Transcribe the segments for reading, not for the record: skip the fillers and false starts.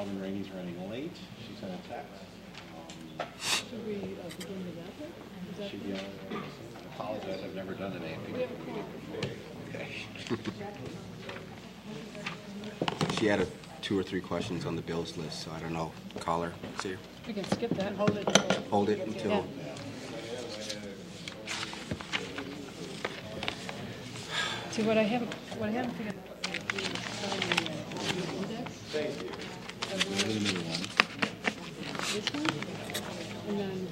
Alderman Rainey's running late. She sent a text. Should we begin with that? Should be on. I apologize, I've never done an AP meeting before. Okay. She had 2 or 3 questions on the bills list, so I don't know. Call her. See her. We can skip that. Hold it. Hold it until. Yeah. See what I haven't figured out. This one, and then.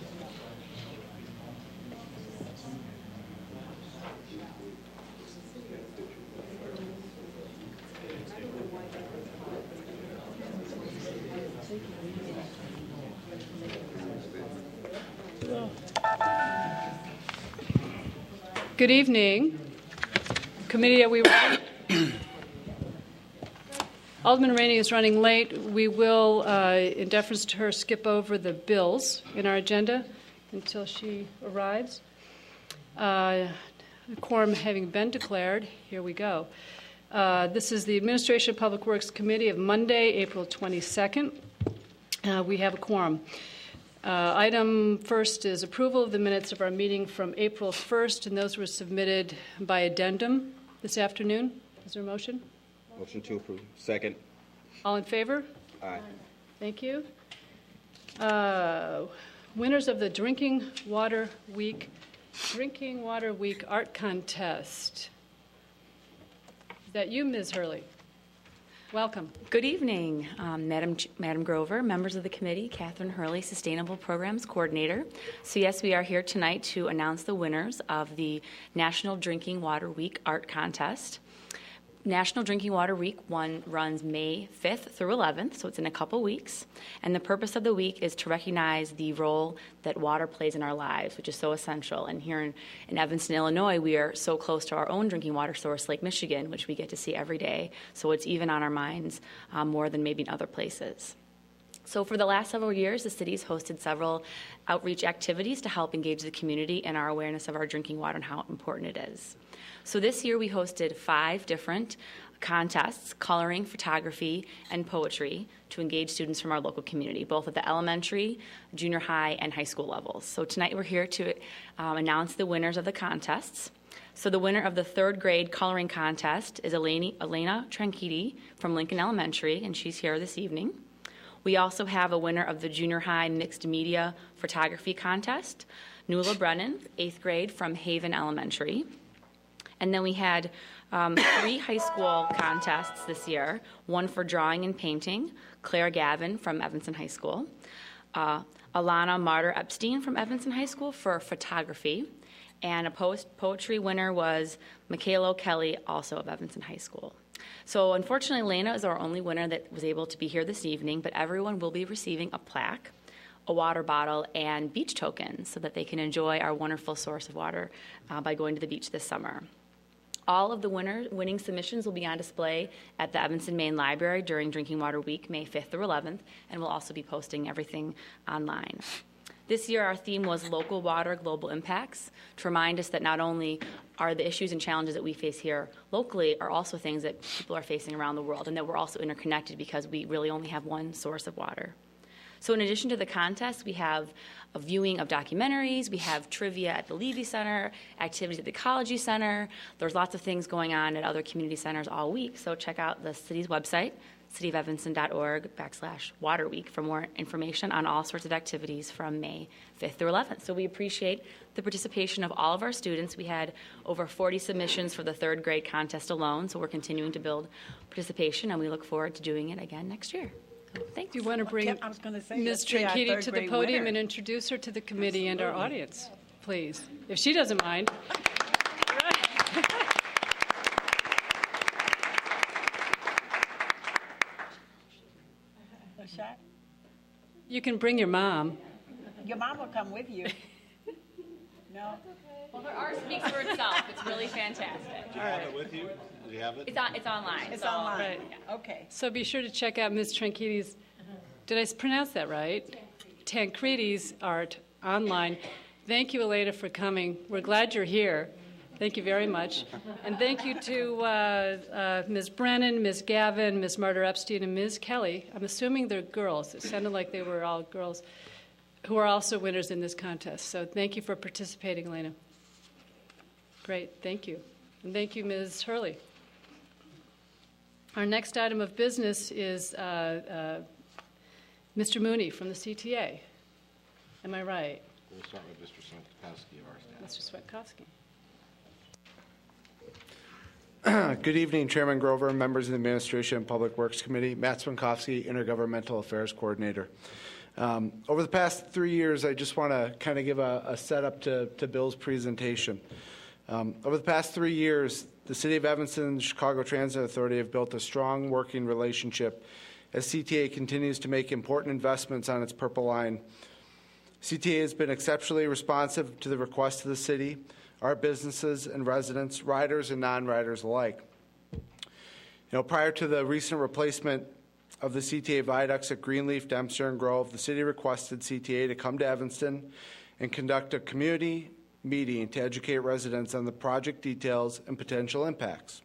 Good evening. Committee, are we ready? Alderman Rainey is running late. We will, in deference to her, skip over the bills in our agenda until she arrives. The quorum having been declared, here we go. This is the Administration of Public Works Committee of Monday, April 22nd. We have a quorum. Item first is approval of the minutes of our meeting from April 1st, and those were submitted by addendum this afternoon. Is there a motion? Motion to approve. Second. All in favor? Aye. Thank you. Winners of the Drinking Water Week Art Contest. Is that you, Ms. Hurley? Welcome. Good evening, Madam Grover, members of the committee, Catherine Hurley, Sustainable Programs Coordinator. So yes, we are here tonight to announce the winners of the National Drinking Water Week Art Contest. National Drinking Water Week runs May 5th through 11th, so it's in a couple weeks. And the purpose of the week is to recognize the role that water plays in our lives, which is so essential. And here in Evanston, Illinois, we are so close to our own drinking water source, Lake Michigan, which we get to see every day. So it's even on our minds more than maybe in other places. So for the last several years, the city's hosted several outreach activities to help engage the community in our awareness of our drinking water and how important it is. So this year we hosted 5 different contests, coloring, photography, and poetry, to engage students from our local community, both at the elementary, junior high, and high school levels. So tonight we're here to announce the winners of the contests. So the winner of the 3rd grade coloring contest is Elena Tranquiti from Lincoln Elementary, and she's here this evening. We also have a winner of the junior high mixed media photography contest, Nuala Brennan, 8th grade from Haven Elementary. And then we had 3 high school contests this year, one for drawing and painting, Claire Gavin from Evanston High School, Alana Martyr Epstein from Evanston High School for photography, and a poetry winner was Michaela Kelly, also of Evanston High School. So unfortunately, Lena is our only winner that was able to be here this evening, but everyone will be receiving a plaque, a water bottle, and beach tokens so that they can enjoy our wonderful source of water by going to the beach this summer. All of the winning submissions will be on display at the Evanston Main Library during Drinking Water Week, May 5th through 11th, and we'll also be posting everything online. This year, our theme was Local Water, Global Impacts, to remind us that not only are the issues and challenges that we face here locally are also things that people are facing around the world, and that we're also interconnected because we really only have one source of water. So in addition to the contest, we have a viewing of documentaries, we have trivia at the Levy Center, activities at the Ecology Center. There's lots of things going on at other community centers all week, so check out the city's website, cityofevanston.org/Water Week for more information on all sorts of activities from May 5th through 11th. So we appreciate the participation of all of our students. We had over 40 submissions for the 3rd grade contest alone, so we're continuing to build participation, and we look forward to doing it again next year. Thank Do you want to bring Ms. Tranquiti to the podium and introduce her to the committee and our audience, please, if she doesn't mind? A shot? You can bring your mom. Your mom will come with you. No? Well, her art speaks for itself. It's really fantastic. Do you have it with you? Do you have it? It's online. It's so, online. Right. Yeah. Okay. So be sure to check out Ms. Tranquiti's, did I pronounce that right? Tancredi's art online. Thank you, Elena, for coming. We're glad you're here. Thank you very much. And thank you to Ms. Brennan, Ms. Gavin, Ms. Marta Epstein, and Ms. Kelly. I'm assuming they're girls. It sounded like they were all girls who are also winners in this contest. So thank you for participating, Elena. Great, thank you. And thank you, Ms. Hurley. Our next item of business is Mr. Mooney from the CTA. Am I right? We'll start with Mr. Swinkowski of our staff. Mr. Swinkowski. Good evening, Chairman Grover, members of the Administration and Public Works Committee. Matt Swinkowski, Intergovernmental Affairs Coordinator. Over the past 3 years, I just want to kind of give a setup to Bill's presentation. Over the past 3 years, the City of Evanston and the Chicago Transit Authority have built a strong working relationship as CTA continues to make important investments on its Purple Line. CTA has been exceptionally responsive to the requests of the city, our businesses and residents, riders and non-riders alike. Prior to the recent replacement of the CTA viaducts at Greenleaf, Dempster, and Grove, the city requested CTA to come to Evanston and conduct a community meeting to educate residents on the project details and potential impacts.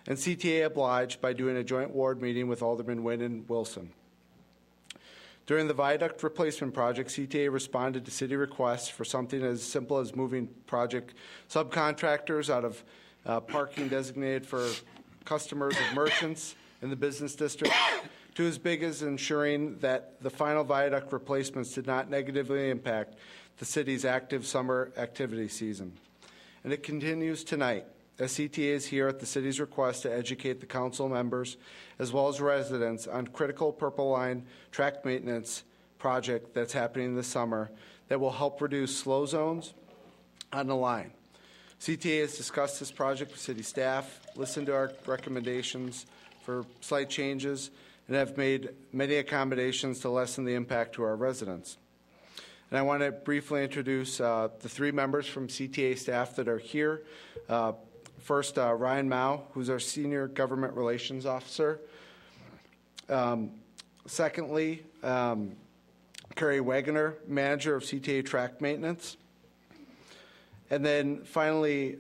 And CTA obliged by doing a joint ward meeting with Alderman Wynn and Wilson. During the viaduct replacement project, CTA responded to city requests for something as simple as moving project subcontractors out of parking designated for customers of merchants in the business district to as big as ensuring that the final viaduct replacements did not negatively impact the city's active summer activity season. And it continues tonight as CTA is here at the city's request to educate the council members as well as residents on critical Purple Line track maintenance project that's happening this summer that will help reduce slow zones on the line. CTA has discussed this project with city staff, listened to our recommendations for slight changes, and have made many accommodations to lessen the impact to our residents. And I want to briefly introduce the 3 members from CTA staff that are here. First, Ryan Mao, who's our Senior Government Relations Officer. Secondly, Carrie Wagoner, Manager of CTA Track Maintenance. And then finally,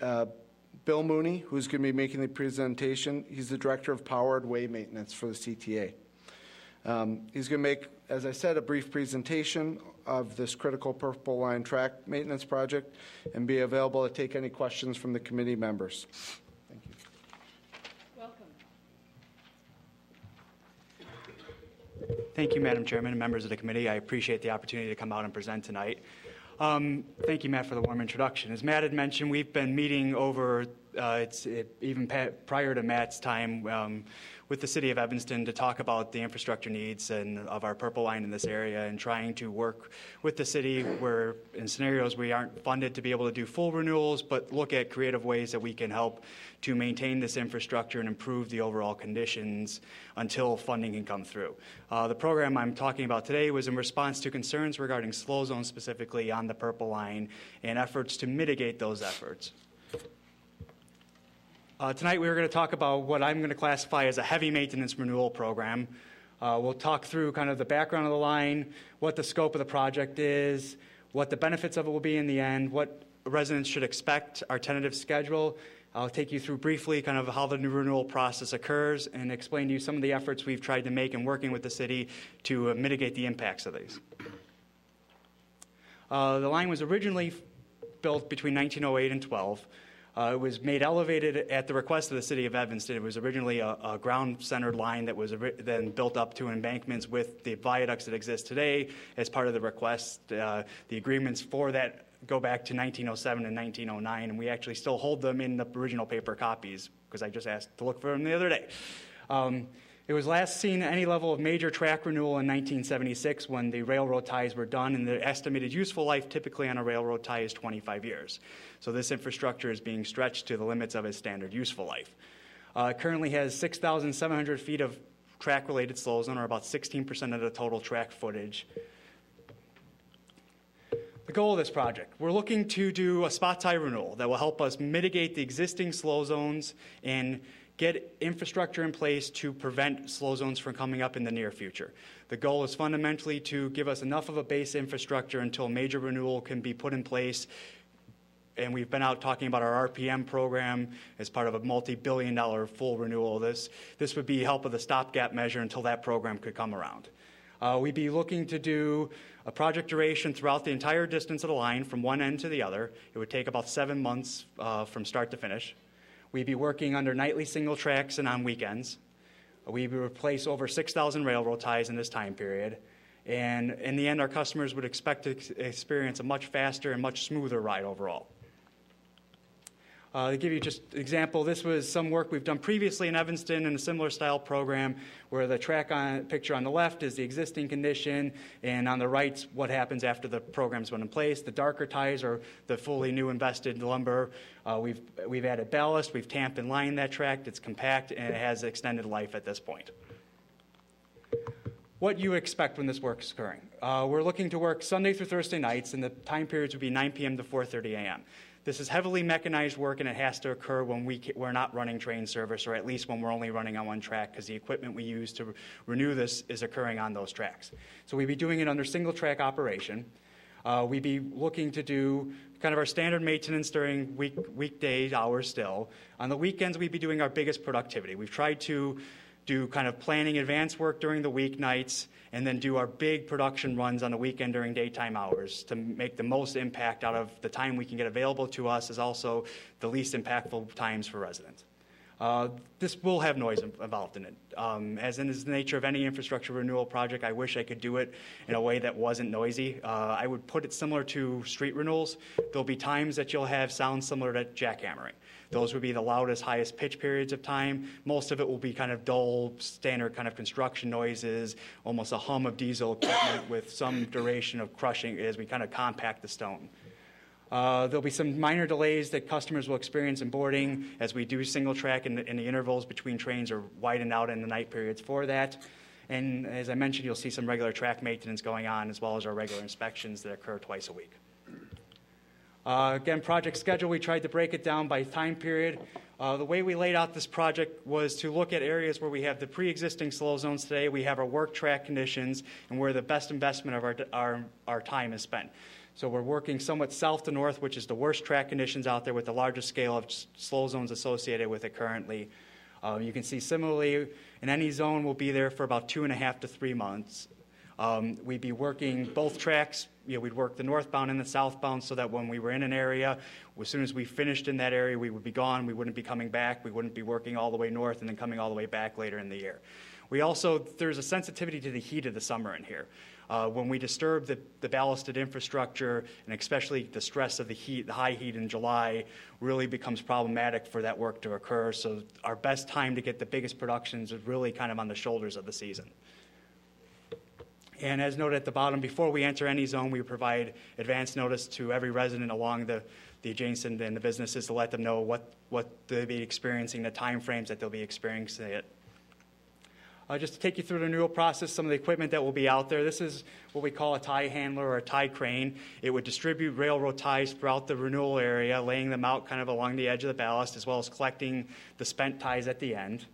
Bill Mooney, who's going to be making the presentation. He's the Director of Powered Way Maintenance for the CTA. He's going to make, as I said, a brief presentation of this critical Purple Line track maintenance project and be available to take any questions from the committee members. Thank you. Welcome. Thank you, Madam Chairman and members of the committee. I appreciate the opportunity to come out and present tonight. Thank you, Matt, for the warm introduction. As Matt had mentioned, we've been meeting over, even prior to Matt's time, with the City of Evanston to talk about the infrastructure needs of our Purple Line in this area and trying to work with the city where in scenarios we aren't funded to be able to do full renewals, but look at creative ways that we can help to maintain this infrastructure and improve the overall conditions until funding can come through. The program I'm talking about today was in response to concerns regarding slow zones specifically on the Purple Line and efforts to mitigate those efforts. Tonight we're going to talk about what I'm going to classify as a heavy maintenance renewal program. We'll talk through kind of the background of the line, what the scope of the project is, what the benefits of it will be in the end, what residents should expect, our tentative schedule. I'll take you through briefly kind of how the new renewal process occurs and explain to you some of the efforts we've tried to make in working with the city to mitigate the impacts of these. The line was originally built between 1908 and 12. It was made elevated at the request of the City of Evanston. It was originally a ground-centered line that was then built up to embankments with the viaducts that exist today as part of the request. The agreements for that go back to 1907 and 1909, and we actually still hold them in the original paper copies because I just asked to look for them the other day. It was last seen at any level of major track renewal in 1976 when the railroad ties were done, and the estimated useful life typically on a railroad tie is 25 years. So this infrastructure is being stretched to the limits of its standard useful life. It currently has 6,700 feet of track-related slow zone, or about 16% of the total track footage. The goal of this project, we're looking to do a spot tie renewal that will help us mitigate the existing slow zones and get infrastructure in place to prevent slow zones from coming up in the near future. The goal is fundamentally to give us enough of a base infrastructure until major renewal can be put in place and we've been out talking about our RPM program as part of a multi-billion-dollar full renewal. This would be help with a stopgap measure until that program could come around. We'd be looking to do a project duration throughout the entire distance of the line from one end to the other. It would take about 7 months from start to finish. We'd be working under nightly single tracks and on weekends. We would replace over 6,000 railroad ties in this time period. And in the end, our customers would expect to experience a much faster and much smoother ride overall. To give you just an example, this was some work we've done previously in Evanston in a similar style program where the picture on the left is the existing condition, and on the right, what happens after the program's been in place. The darker ties are the fully new invested lumber. We've added ballast, we've tamped and lined that track. It's compact, and it has extended life at this point. What you expect when this work is occurring. We're looking to work Sunday through Thursday nights, and the time periods would be 9 p.m. to 4:30 a.m. This is heavily mechanized work, and it has to occur when we're not running train service, or at least when we're only running on one track, because the equipment we use to renew this is occurring on those tracks. So we'd be doing it under single track operation. We'd be looking to do kind of our standard maintenance during weekday hours still. On the weekends, we'd be doing our biggest productivity. We've tried to do kind of planning advance work during the weeknights, and then do our big production runs on the weekend during daytime hours to make the most impact out of the time we can get available to us, is also the least impactful times for residents. This will have noise involved in it. As is the nature of any infrastructure renewal project, I wish I could do it in a way that wasn't noisy. I would put it similar to street renewals. There'll be times that you'll have sounds similar to jackhammering. Those would be the loudest, highest pitch periods of time. Most of it will be kind of dull, standard kind of construction noises, almost a hum of diesel equipment with some duration of crushing as we kind of compact the stone. There'll be some minor delays that customers will experience in boarding as we do single track, and the intervals between trains are widened out in the night periods for that. And as I mentioned, you'll see some regular track maintenance going on, as well as our regular inspections that occur twice a week. Again, project schedule, we tried to break it down by time period. The way we laid out this project was to look at areas where we have the pre-existing slow zones today, we have our work track conditions, and where the best investment of our time is spent. So we're working somewhat south to north, which is the worst track conditions out there with the largest scale of slow zones associated with it currently. You can see similarly, in any zone, we'll be there for about 2.5 to 3 months. We'd be working both tracks. We'd work the northbound and the southbound so that when we were in an area, as soon as we finished in that area, we would be gone. We wouldn't be coming back. We wouldn't be working all the way north and then coming all the way back later in the year. There's a sensitivity to the heat of the summer in here. When we disturb the ballasted infrastructure, and especially the stress of the heat, the high heat in July, really becomes problematic for that work to occur. So our best time to get the biggest productions is really kind of on the shoulders of the season. And as noted at the bottom, before we enter any zone, we provide advance notice to every resident along the adjacent and the businesses to let them know what they'll be experiencing, the time frames that they'll be experiencing it. Just to take you through the renewal process, some of the equipment that will be out there. This is what we call a tie handler or a tie crane. It would distribute railroad ties throughout the renewal area, laying them out kind of along the edge of the ballast, as well as collecting the spent ties at the end.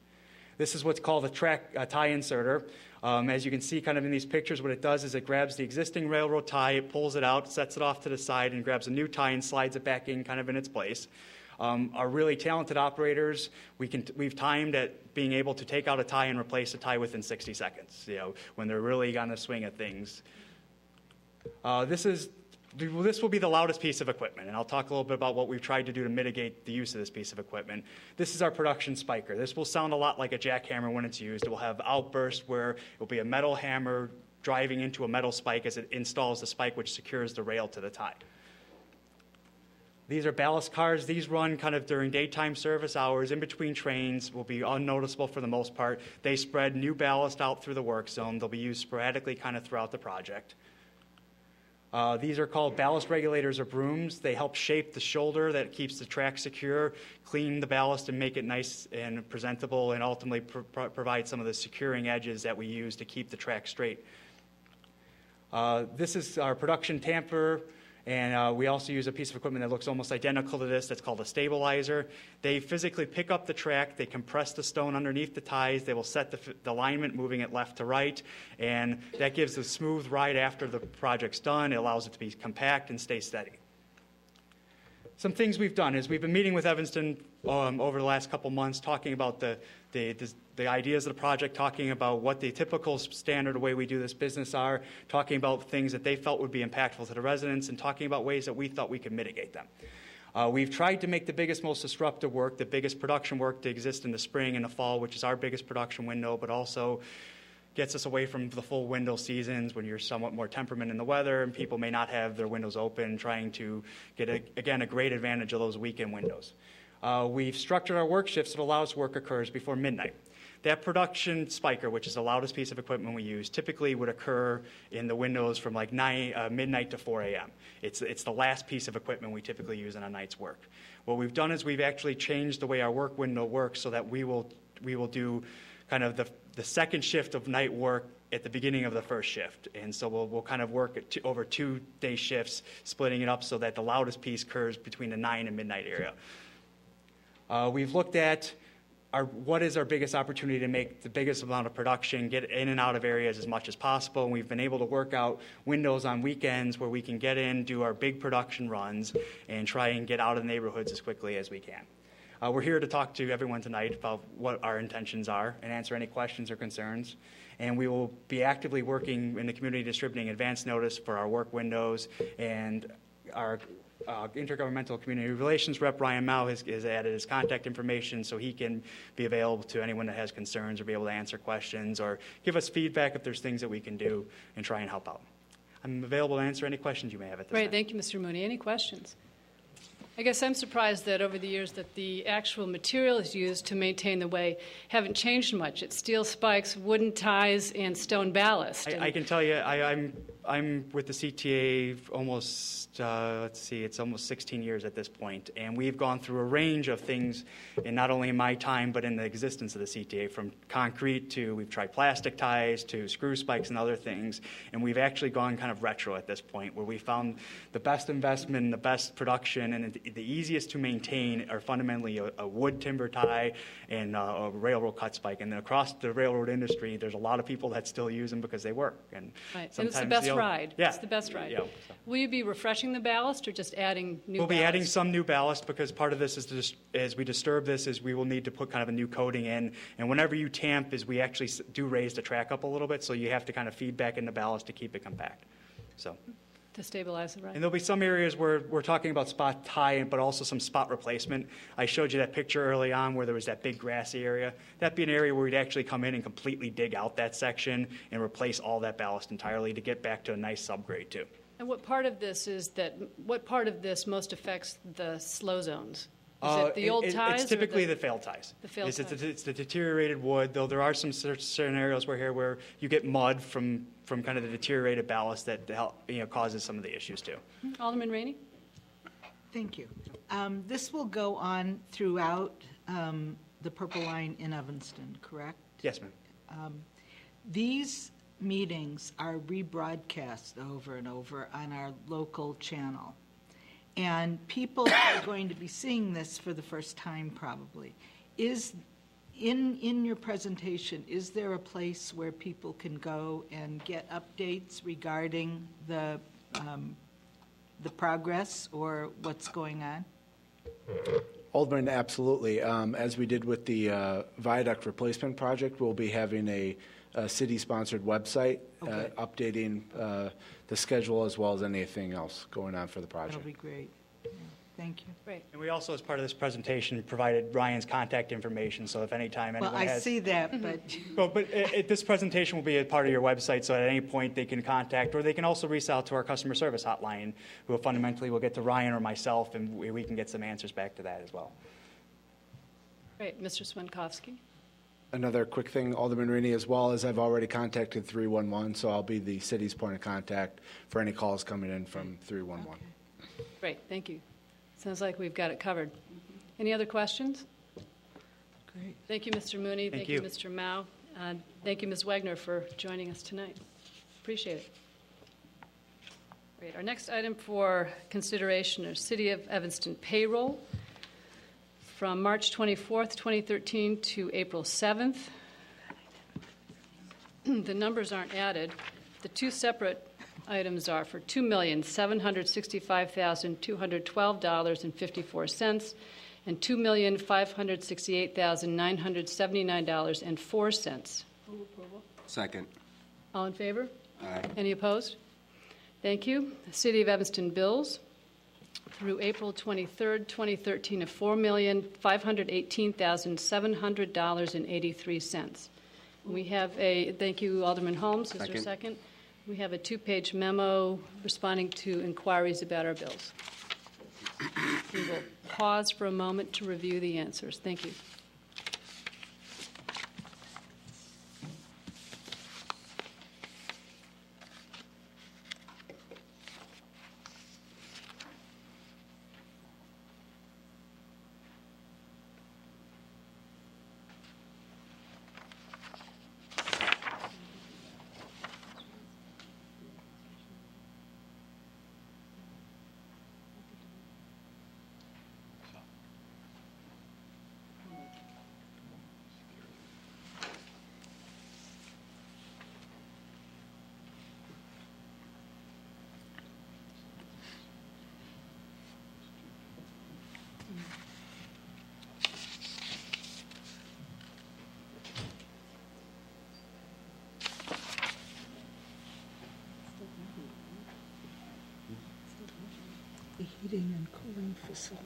This is what's called a tie inserter. As you can see kind of in these pictures, what it does is it grabs the existing railroad tie, it pulls it out, sets it off to the side, and grabs a new tie and slides it back in kind of in its place. Our really talented operators, we've timed at being able to take out a tie and replace a tie within 60 seconds, when they're really on the swing of things. This will be the loudest piece of equipment, and I'll talk a little bit about what we've tried to do to mitigate the use of this piece of equipment. This is our production spiker. This will sound a lot like a jackhammer when it's used. It will have outbursts where it will be a metal hammer driving into a metal spike as it installs the spike, which secures the rail to the tie. These are ballast cars. These run kind of during daytime service hours, in between trains, will be unnoticeable for the most part. They spread new ballast out through the work zone. They'll be used sporadically kind of throughout the project. These are called ballast regulators or brooms. They help shape the shoulder that keeps the track secure, clean the ballast and make it nice and presentable, and ultimately provide some of the securing edges that we use to keep the track straight. This is our production tamper. And we also use a piece of equipment that looks almost identical to this that's called a stabilizer. They physically pick up the track, they compress the stone underneath the ties, they will set the alignment, moving it left to right, and that gives a smooth ride after the project's done. It allows it to be compact and stay steady. some things we've done is we've been meeting with Evanston over the last couple months, talking about the ideas of the project, talking about what the typical standard way we do this business are, talking about things that they felt would be impactful to the residents, and talking about ways that we thought we could mitigate them. We've tried to make the biggest, most disruptive work, the biggest production work to exist in the spring and the fall, which is our biggest production window, but also gets us away from the full window seasons when you're somewhat more temperament in the weather and people may not have their windows open, trying to get, a great advantage of those weekend windows. We've structured our work shifts that allows work occurs before midnight. That production spiker, which is the loudest piece of equipment we use, typically would occur in the windows from like midnight to 4 a.m. It's the last piece of equipment we typically use in a night's work. What we've done is we've actually changed the way our work window works so that we will do kind of the second shift of night work at the beginning of the first shift. And so we'll kind of work over 2-day shifts, splitting it up so that the loudest piece occurs between the 9 and midnight area. We've looked at what is our biggest opportunity to make the biggest amount of production, get in and out of areas as much as possible. And we've been able to work out windows on weekends where we can get in, do our big production runs, and try and get out of the neighborhoods as quickly as we can. We're here to talk to everyone tonight about what our intentions are and answer any questions or concerns. And we will be actively working in the community distributing advance notice for our work windows, and our intergovernmental community relations rep, Ryan Mao, has added his contact information so he can be available to anyone that has concerns or be able to answer questions or give us feedback if there's things that we can do and try and help out. I'm available to answer any questions you may have at this time. Great, thank you, Mr. Mooney. Any questions? I guess I'm surprised that over the years that the actual materials used to maintain the way haven't changed much. It's steel spikes, wooden ties, and stone ballast. I can tell you, I'm with the CTA almost, it's almost 16 years at this point, and we've gone through a range of things, and not only in my time, but in the existence of the CTA, from concrete to, we've tried plastic ties to screw spikes and other things, and we've actually gone kind of retro at this point, where we found the best investment and the best production and the easiest to maintain are fundamentally a wood timber tie and a railroad cut spike. And then across the railroad industry, there's a lot of people that still use them because they work. And right. And it's the best ride. Yeah. It's the best ride. Yeah, so. Will you be refreshing the ballast or just adding new We'll ballast? be adding some new ballast because part of this is, as we disturb this, is we will need to put kind of a new coating in. And whenever you tamp, is we actually do raise the track up a little bit, so you have to kind of feed back in the ballast to keep it compact. So. To stabilize it, right? And there'll be some areas where we're talking about spot tie, but also some spot replacement. I showed you that picture early on where there was that big grassy area. That'd be an area where we'd actually come in and completely dig out that section and replace all that ballast entirely to get back to a nice subgrade too. And what part of this most affects the slow zones? Is it the old ties? It's typically the failed ties. The failed ties. It's the deteriorated wood, though there are some scenarios where you get mud from kind of the deteriorated ballast that causes some of the issues too. Alderman Rainey? Thank you. This will go on throughout the Purple Line in Evanston, correct? Yes, ma'am. These meetings are rebroadcast over and over on our local channel. And people are going to be seeing this for the first time probably. In your presentation, is there a place where people can go and get updates regarding the progress or what's going on? Alderman, absolutely. As we did with the viaduct replacement project, we'll be having a city-sponsored website updating the schedule as well as anything else going on for the project. That'll be great. Yeah. Thank you. Great. And we also, as part of this presentation, provided Ryan's contact information, so if any time anyone Well, I has... see that, but... Well, but this presentation will be a part of your website, so at any point they can contact, or they can also reach out to our customer service hotline, who fundamentally will get to Ryan or myself, and we can get some answers back to that as well. Great. Mr. Swinkowski? Another quick thing, Alderman Rainey, as well as I've already contacted 311, so I'll be the city's point of contact for any calls coming in from 311. Okay. Great. Thank you. Sounds like we've got it covered. Any other questions? Great. Thank you, Mr. Mooney. Thank you, you. Mr. Mao. Thank you, Ms. Wegner, for joining us tonight. Appreciate it. Great. Our next item for consideration is City of Evanston payroll from March 24th, 2013 to April 7th. The numbers aren't added. The two separate items are for $2,765,212.54 and $2,568,979.04. Second. All in favor? Aye. Any opposed? Thank you. City of Evanston bills through April 23rd, 2013 of $4,518,700.83. We have a, thank you, Alderman Holmes. Is there a Second. second? We have a two-page memo responding to inquiries about our bills. We will pause for a moment to review the answers. Thank you. The heating and cooling facility.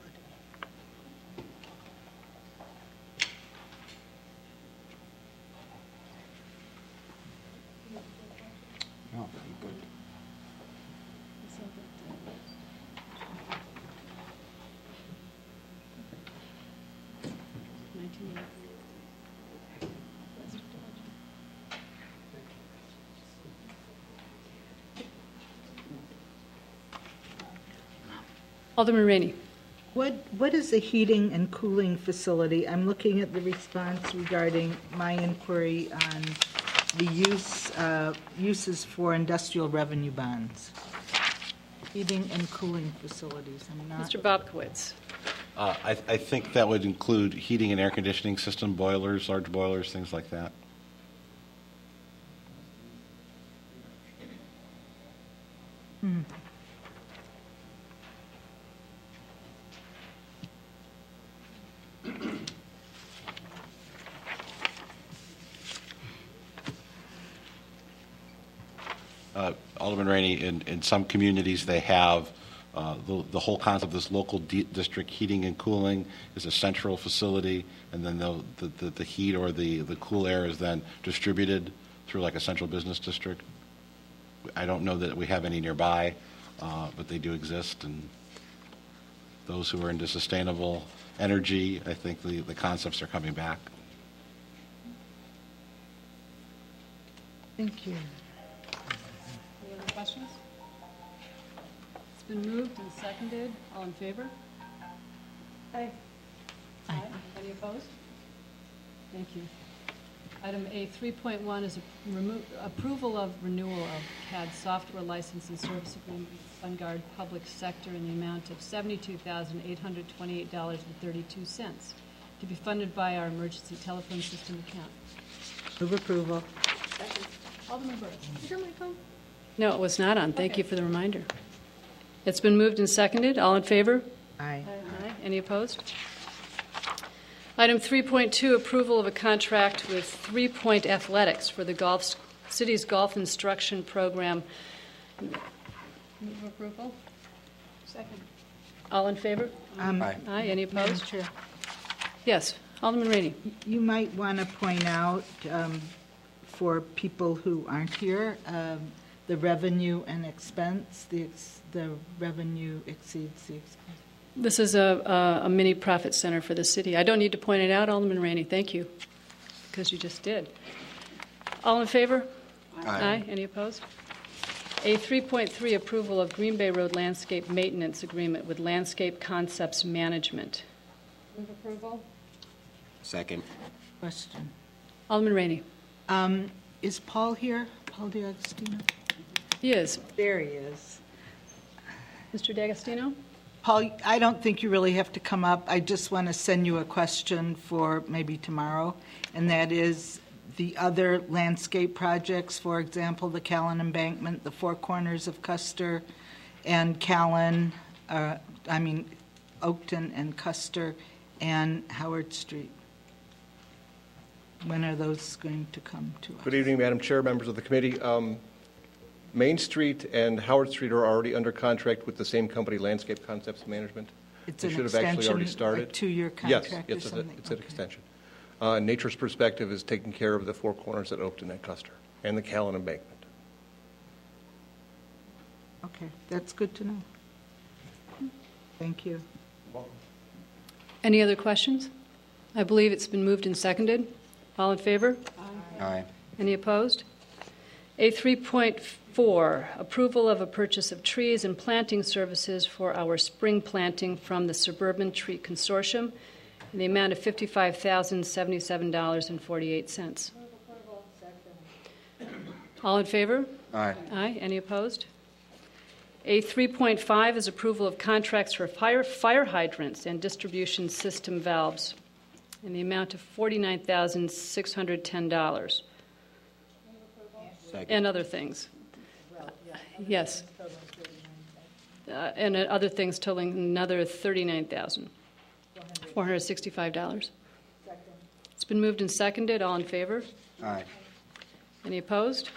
No, I'm good. Alderman Rainey. What is a heating and cooling facility? I'm looking at the response regarding my inquiry on the uses for industrial revenue bonds. Heating and cooling facilities. I'm not. Mr. Bobkowitz. I think that would include heating and air conditioning system, boilers, large boilers, things like that. Alderman Rainey, in some communities, they have the whole concept of this local district heating and cooling is a central facility, and then the heat or the cool air is then distributed through like a central business district. I don't know that we have any nearby, but they do exist, and those who are into sustainable energy, I think the concepts are coming back. Thank you. Any other questions? It's been moved and seconded. All in favor? Aye. Aye. Any opposed? Thank you. Item A 3.1 is approval of renewal of CAD software license and service agreement with SunGard Public Sector in the amount of $72,828.32 to be funded by our emergency telephone system account. Move approval. Second. Alderman Burks. Is your mic on? No, it was not on. Thank you for the reminder. It's been moved and seconded. All in favor? Aye. Aye. Any opposed? Item 3.2, approval of a contract with 3 Point Athletics for the city's golf instruction program. Move approval. Second. All in favor? Aye. Aye. Any opposed? Chair. Yes. Alderman Rainey. You might want to point out for people who aren't here, the revenue and expense, the revenue exceeds the expense. This is a mini profit center for the city. I don't need to point it out, Alderman Rainey. Thank you, because you just did. All in favor? Aye. Any opposed? A 3.3, approval of Green Bay Road landscape maintenance agreement with Landscape Concepts Management. Move approval. Second. Question. Alderman Rainey. Is Paul here? Paul D'Agostino? He is. There he is. Mr. D'Agostino? Paul, I don't think you really have to come up. I just want to send you a question for maybe tomorrow, and that is the other landscape projects, for example, the Callan Embankment, the Four Corners of Custer and Callan, Oakton and Custer and Howard Street. When are those going to come to us? Good evening, Madam Chair, members of the committee. Main Street and Howard Street are already under contract with the same company, Landscape Concepts Management. It's They an should have actually already extension, started. a two-year Yes, contract or it's something? it's an Okay. extension. Nature's Perspective is taking care of the Four Corners at Oakton and Custer and the Callan Embankment. Okay, that's good to know. Thank you. Any other questions? I believe it's been moved and seconded. All in favor? Aye. Any opposed? A 3.4, approval of a purchase of trees and planting services for our spring planting from the Suburban Tree Consortium in the amount of $55,077.48. All in favor? Aye. Aye. Any opposed? A 3.5 is approval of contracts for fire hydrants and distribution system valves in the amount of $49,610. Second. And other things. Yes. And other things totaling another $39,465. It's been moved and seconded. All in favor? Aye. Any opposed?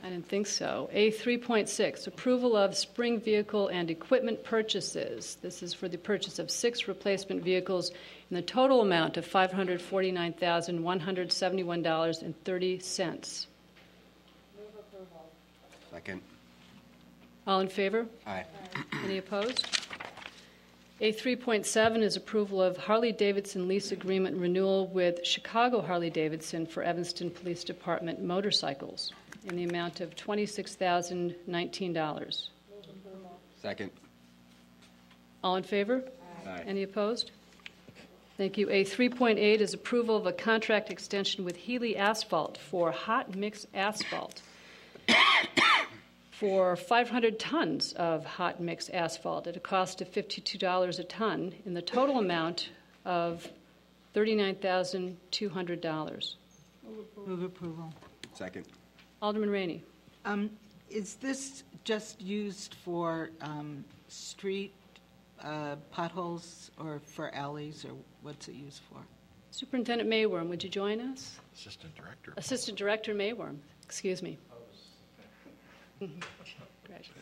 I didn't think so. A 3.6, approval of spring vehicle and equipment purchases. This is for the purchase of 6 replacement vehicles in the total amount of $549,171.30. Second. All in favor? Aye. Any opposed? A 3.7 is approval of Harley-Davidson lease agreement renewal with Chicago Harley-Davidson for Evanston Police Department motorcycles in the amount of $26,019. Second. All in favor? Aye. Any opposed? Thank you. A 3.8 is approval of a contract extension with Healy Asphalt for hot mix asphalt for 500 tons of hot mix asphalt at a cost of $52 a ton in the total amount of $39,200. Move approval. Second. Alderman Rainey. Is this just used for street potholes or for alleys, or what's it used for? Superintendent Mayworm, would you join us? Assistant Director. Assistant Director Mayworm, excuse me. Congratulations.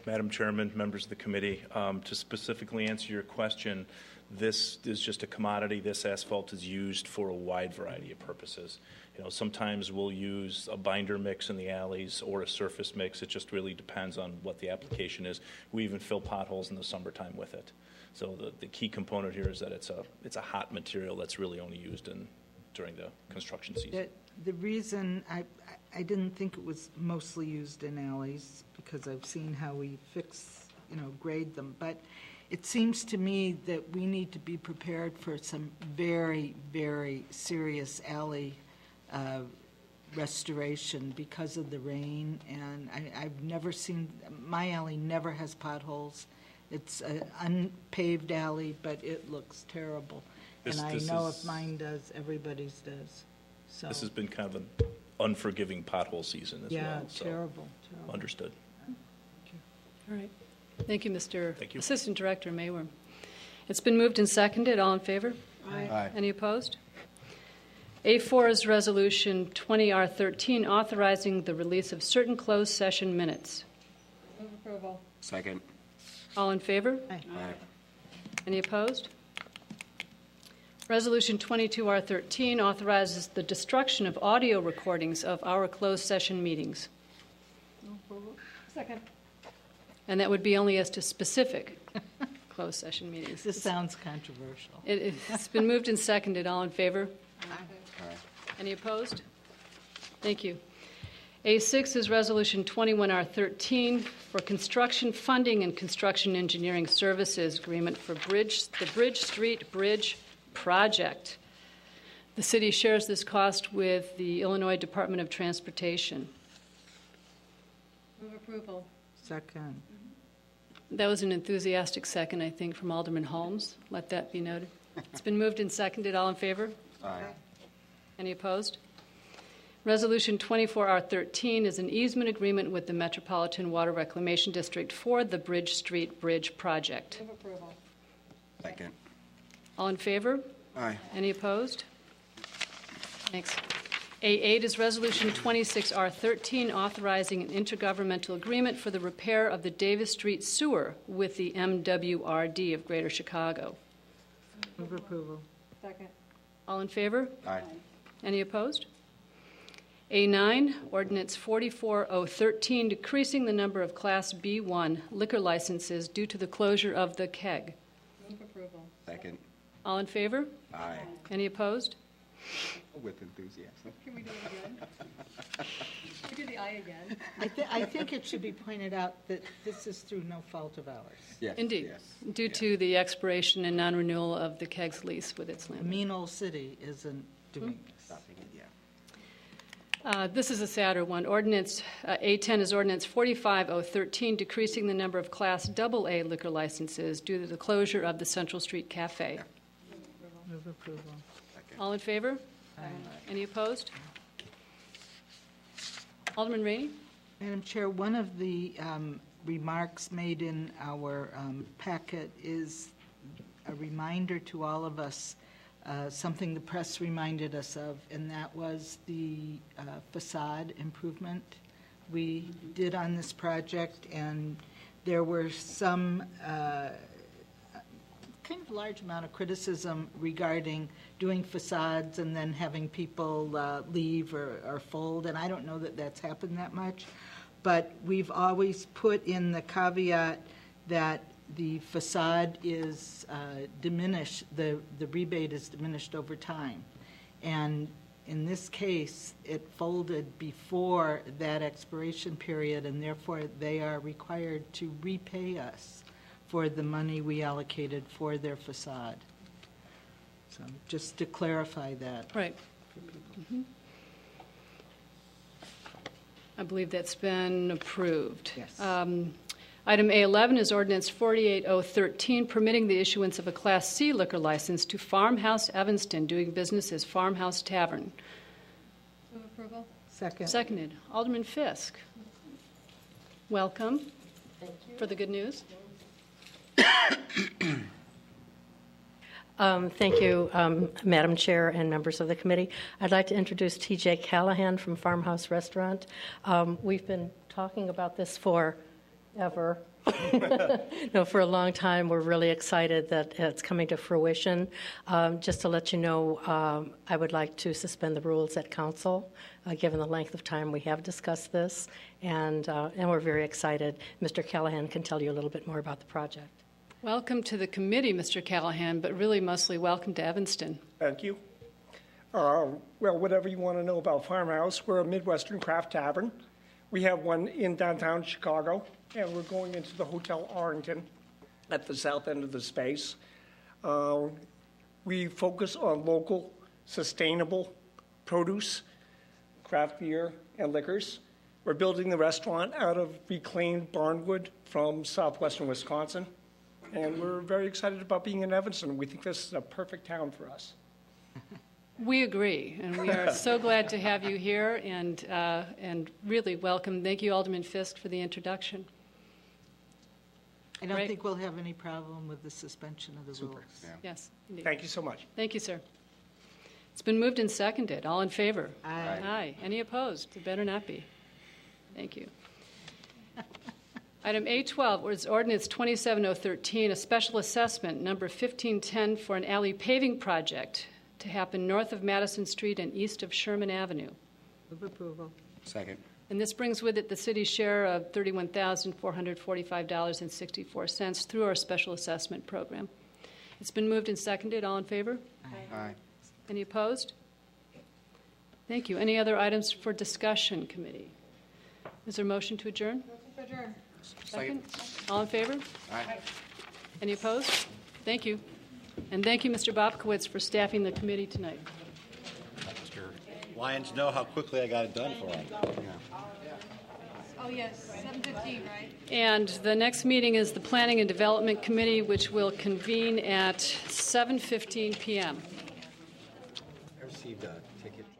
Madam Chairman, members of the committee, to specifically answer your question, this is just a commodity. This asphalt is used for a wide variety of purposes. You know, sometimes we'll use a binder mix in the alleys or a surface mix. It just really depends on what the application is. We even fill potholes in the summertime with it. So the key component here is that it's a hot material that's really only used during the construction season. The reason I didn't think it was mostly used in alleys, because I've seen how we grade them, but it seems to me that we need to be prepared for some very, very serious alley restoration because of the rain, and I've never seen, my alley never has potholes. It's an unpaved alley, but it looks terrible. And I know if mine does, everybody's does. So This has been kind of an unforgiving pothole season as well. yeah, So terrible. understood. All right. Thank you, Mr. Thank you. Assistant Director Mayworm. It's been moved and seconded. All in favor? Aye. Any opposed? A4 is Resolution 20R13, authorizing the release of certain closed session minutes. Second. All in favor? Aye. Aye. Any opposed? Resolution 22R13 authorizes the destruction of audio recordings of our closed session meetings. Second. And that would be only as to specific closed session meetings. This sounds controversial. It's been moved and seconded. All in favor? Aye. Any opposed? Thank you. A6 is Resolution 21R13 for construction funding and construction engineering services agreement for the Bridge Street Bridge project. The city shares this cost with the Illinois Department of Transportation. Move approval. Second. That was an enthusiastic second, I think, from Alderman Holmes. Let that be noted. It's been moved and seconded. All in favor? Aye. Any opposed? Resolution 24R13 is an easement agreement with the Metropolitan Water Reclamation District for the Bridge Street Bridge project. Move approval. Second. All in favor? Aye. Any opposed? Thanks. A8 is Resolution 26R13, authorizing an intergovernmental agreement for the repair of the Davis Street sewer with the MWRD of Greater Chicago. Move approval. Second. All in favor? Aye. Any opposed? A9, Ordinance 44013, decreasing the number of Class B1 liquor licenses due to the closure of the keg. Move approval. Second. All in favor? Aye. Any opposed? With enthusiasm. Can we do it again? We do the aye again. I think it should be pointed out that this is through no fault of ours. Yes. Indeed, Yes. due to the expiration and non-renewal of the keg's lease with its A landlord. mean old city isn't doing this. Stopping it, yeah. This is a sadder one. Ordinance A10 is Ordinance 45013, decreasing the number of Class AA liquor licenses due to the closure of the Central Street Cafe. Move approval. All in favor? Any opposed? Alderman Rainey? Madam Chair, one of the remarks made in our packet is a reminder to all of us, something the press reminded us of, and that was the facade improvement we did on this project, and there were some kind of large amount of criticism regarding doing facades and then having people leave or fold, and I don't know that that's happened that much, but we've always put in the caveat that the facade is diminished, the rebate is diminished over time. And in this case, it folded before that expiration period, and therefore they are required to repay us for the money we allocated for their facade. So just to clarify that. Right. I believe that's been approved. Yes. Item A11 is Ordinance 48013, permitting the issuance of a Class C liquor license to Farmhouse Evanston, doing business as Farmhouse Tavern. Move approval. Second. Seconded. Alderman Fisk. Welcome. Thank you. For the good news. Thank you, Madam Chair and members of the committee. I'd like to introduce T.J. Callahan from Farmhouse Restaurant. We've been talking about this forever. No, for a long time. We're really excited that it's coming to fruition. Just to let you know, I would like to suspend the rules at council, given the length of time we have discussed this, and we're very excited. Mr. Callahan can tell you a little bit more about the project. Welcome to the committee, Mr. Callahan, but really mostly welcome to Evanston. Thank you. Well, whatever you want to know about Farmhouse, we're a Midwestern craft tavern. We have one in downtown Chicago, and we're going into the Hotel Arlington at the south end of the space. We focus on local, sustainable produce, craft beer, and liquors. We're building the restaurant out of reclaimed barnwood from southwestern Wisconsin. And we're very excited about being in Evanston. We think this is a perfect town for us. We agree, and we are so glad to have you here, and really welcome. Thank you, Alderman Fisk, for the introduction. I don't Right. think we'll have any problem with the suspension of the rules. Yeah. Yes, indeed. Thank you so much. Thank you, sir. It's been moved and seconded. All in favor? Aye. Aye. Any opposed? There better not be. Thank you. Item A12 is Ordinance 27013, a special assessment, number 1510, for an alley paving project to happen north of Madison Street and east of Sherman Avenue. Move approval. Second. And this brings with it the city's share of $31,445.64 through our special assessment program. It's been moved and seconded. All in favor? Aye. Any opposed? Thank you. Any other items for discussion, committee? Is there a motion to adjourn? Adjourn. Second. All in favor? Aye. Any opposed? Thank you. And thank you, Mr. Bobkowitz, for staffing the committee tonight. Mr. Lyons know how quickly I got it done for him. Oh, yes, 7:15, right? And the next meeting is the Planning and Development Committee, which will convene at 7:15 p.m. received a ticket